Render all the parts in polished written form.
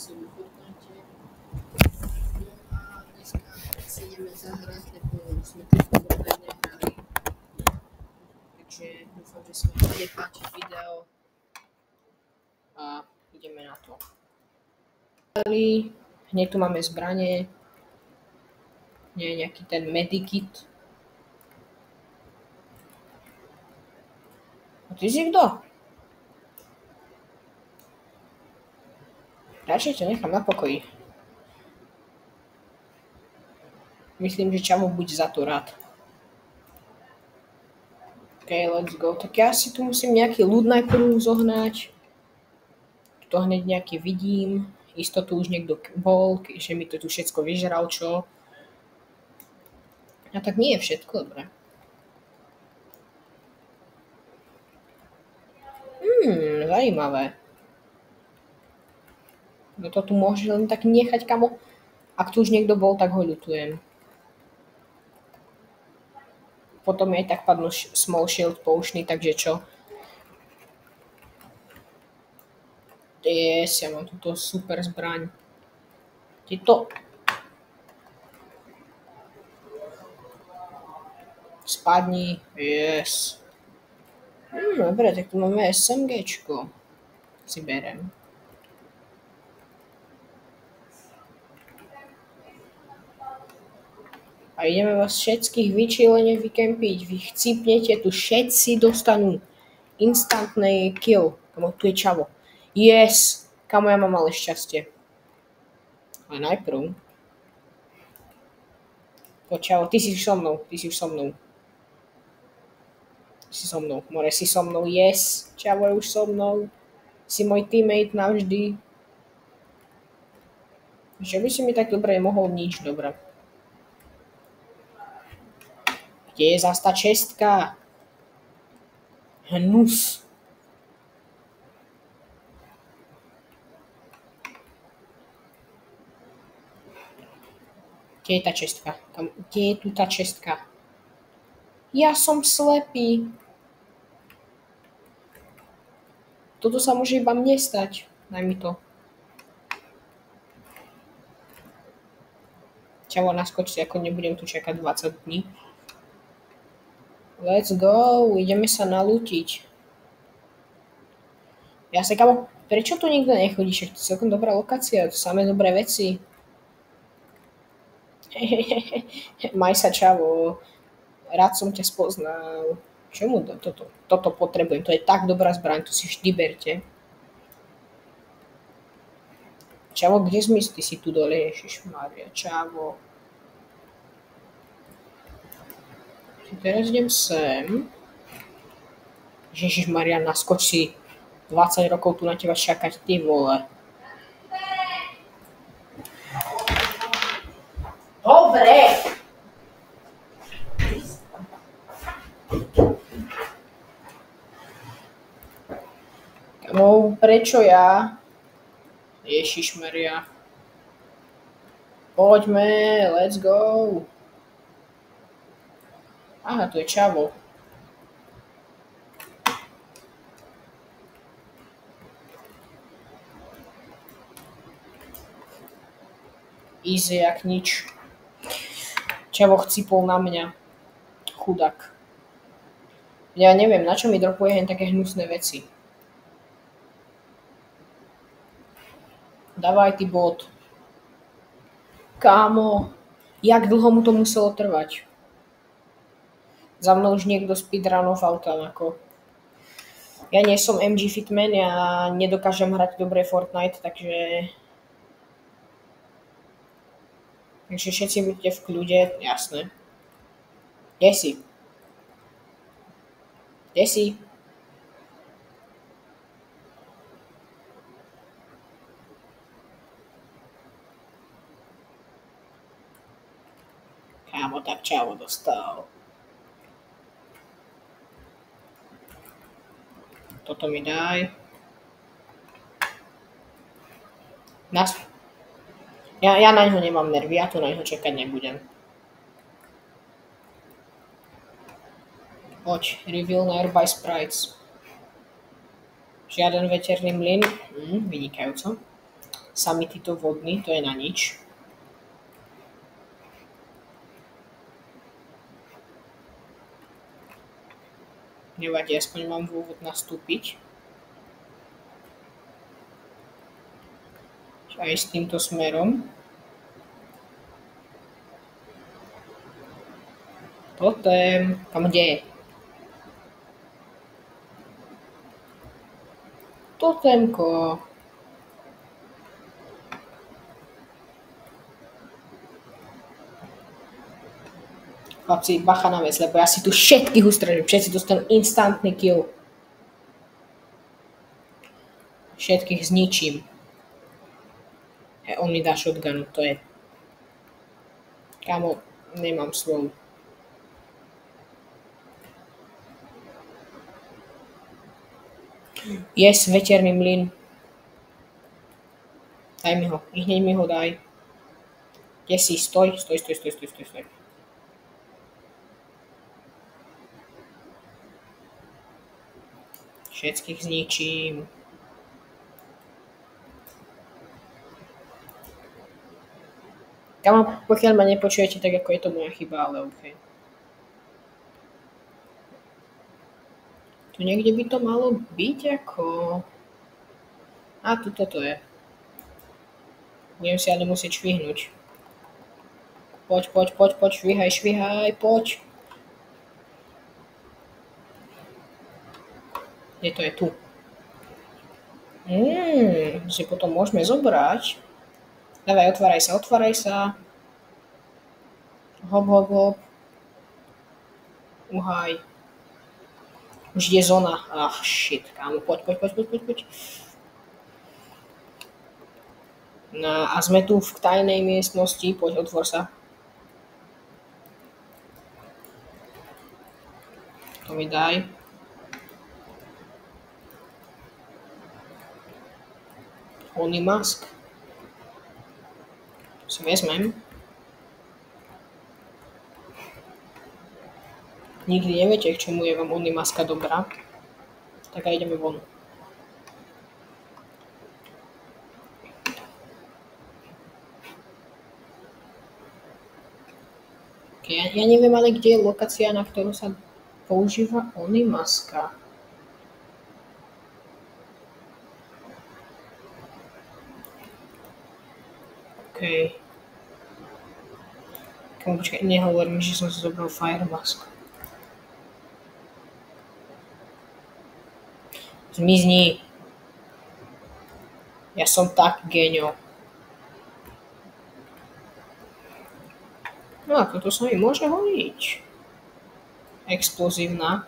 som v Fortnite. No a dneska si ideme zahrať, lebo sme tu pomerne hrali. Takže dúfam, že sa vám bude páčiť video a ideme na to. Hneď tu máme zbranie, nie nejaký ten medikit. A ty si kto? Radšej ťa nechám na pokoji. Myslím, že Čavo bude za to rád. OK, let's go. Tak ja si tu musím nejaký ľud najprv zohnať. Tu hneď nejaký vidím. Istotu už niekto bol, že mi to tu všetko vyžral, čo? A tak nie je všetko, dobre. Zajímavé. No to tu môže len tak nechať, kamo. Ak tu už niekto bol, tak ho ľutujem. Potom aj tak padnú small shield poušný, takže čo? Yes, ja mám túto super zbraň. Tieto... Spadni, yes. Dobre, tak tu máme SMGčko. Si berem. A ideme vás všetkých vyčílene vykempiť. Vy chcípnete, tu všetci dostanú instantný kill. Kamo, tu je Čavo. Yes! Kamo, ja mám ale šťastie. Ale najprv. Čavo, ty si už so mnou. Si so mnou. More, si so mnou. Yes! Čavo je už so mnou. Si môj teammate navždy. Že by si mi tak dobre nemohol nič, dobre. Kde je zas tá čestka? Hnus. Kde je tá čestka? Kde je tu tá čestka? Ja som slepý. Toto sa môže iba mne stať. Daj mi to. Čavo, naskoč si, ako nebudem tu čakať 20 dní. Let's go, ideme sa nalútiť. Ja sa, kamo, prečo tu nikto nechodí? Však to je celkom dobrá lokácia, to samé dobré veci. Maj sa, Čavo, rád som ťa spoznal. Čomu toto potrebujem? To je tak dobrá zbraň, to si vždy berte. Čavo, kde ty si tu dole? Ježišmária, Čavo. Teraz idem sem. Ježišmária, naskoč si. 20 rokov tu na teba čakať, ty vole. Dobre! Kamo, prečo ja? Ježišmaria. Poďme, let's go. Aha, tu je Čavo. Easy jak nič. Čavo chcípol na mňa. Chudák. Ja neviem, na čo mi dropuje hen také hnusné veci. Davaj ty bot. Kámo, jak dlho mu to muselo trvať? Za mnou už niekto speedrunoval tam ako. Ja nie som MG Fitman, ja nedokážem hrať dobre Fortnite, takže všetci buďte v kľude, jasné. Kde si? Kde si? Kámo, tak Čavo dostal. Toto mi daj. Ja na ňo nemám nervy, ja tu na ňo čakať nebudem. Poď, reveal nearby sprites. Žiaden veterný mlyn. Vynikajúco. Sami títo vodní, to je na nič. Nevadí, aspoň mám dôvod nastúpiť. Aj s týmto smerom. Totem, kam kde je? Totemko. Chlapci, bacha na vec, lebo ja si tu všetkých ustražím, všetci dostanú instantný kill. Všetkých zničím. On mi dá shotgunu, to je... Kámo, nemám slov. Yes, veterný mlyn. Daj mi ho, i hneď mi ho daj. Kde si? Stoj. Všetkých zničím. Kámo, pokiaľ ma nepočujete, tak ako je to moja chyba, ale OK. Tu niekde by to malo byť ako... A tuto to je. Budem si ale musieť švihnúť. Poď, švihaj, poď. Kde to je? Tu. Si potom môžeme zobrať. Dávaj, otváraj sa. Hop. Uhaj. Už je zóna. Shit, kámo, poď. No, a sme tu v tajnej miestnosti, poď, otvor sa. To mi daj. Onimask. Si vezmem. Nikdy neviete, k čomu je vám Onimaska dobrá. Tak a ideme von. Ja neviem ale, kde je lokácia, na ktorú sa používa Onimaska. OK. Počkaj, nehovor mi, že som si zobral Fire Mask. Zmizni. Ja som tak géňo. No a toto sa mi môže hodiť. Explozívna.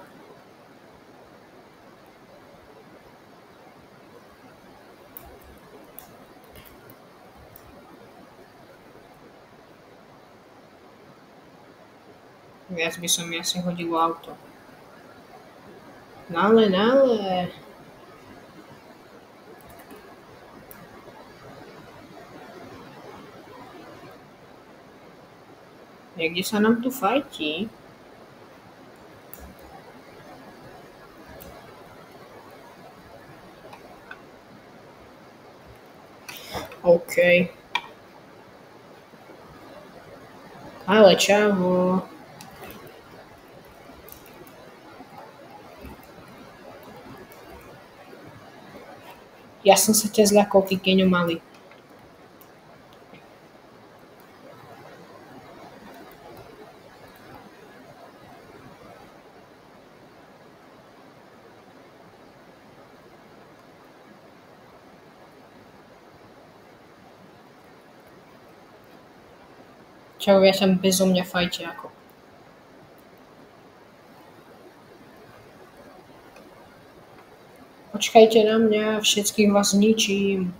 Viac by som mi asi hodilo auto. Nále. Niekde sa nám tu fajtí. OK. Ale čavo. Ja som sa ťa zľakol, ty geňo malý. Čavovia tam bezo mňa fajte ako. Počkajte na mňa, všetkých vás zničím.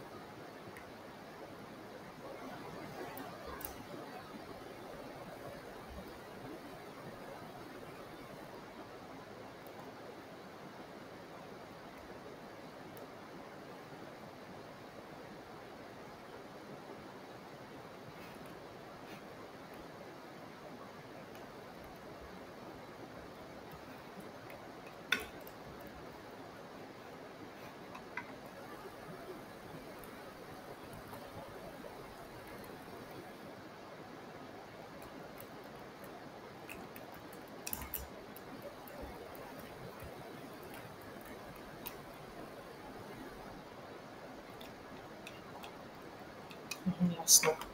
Jasno.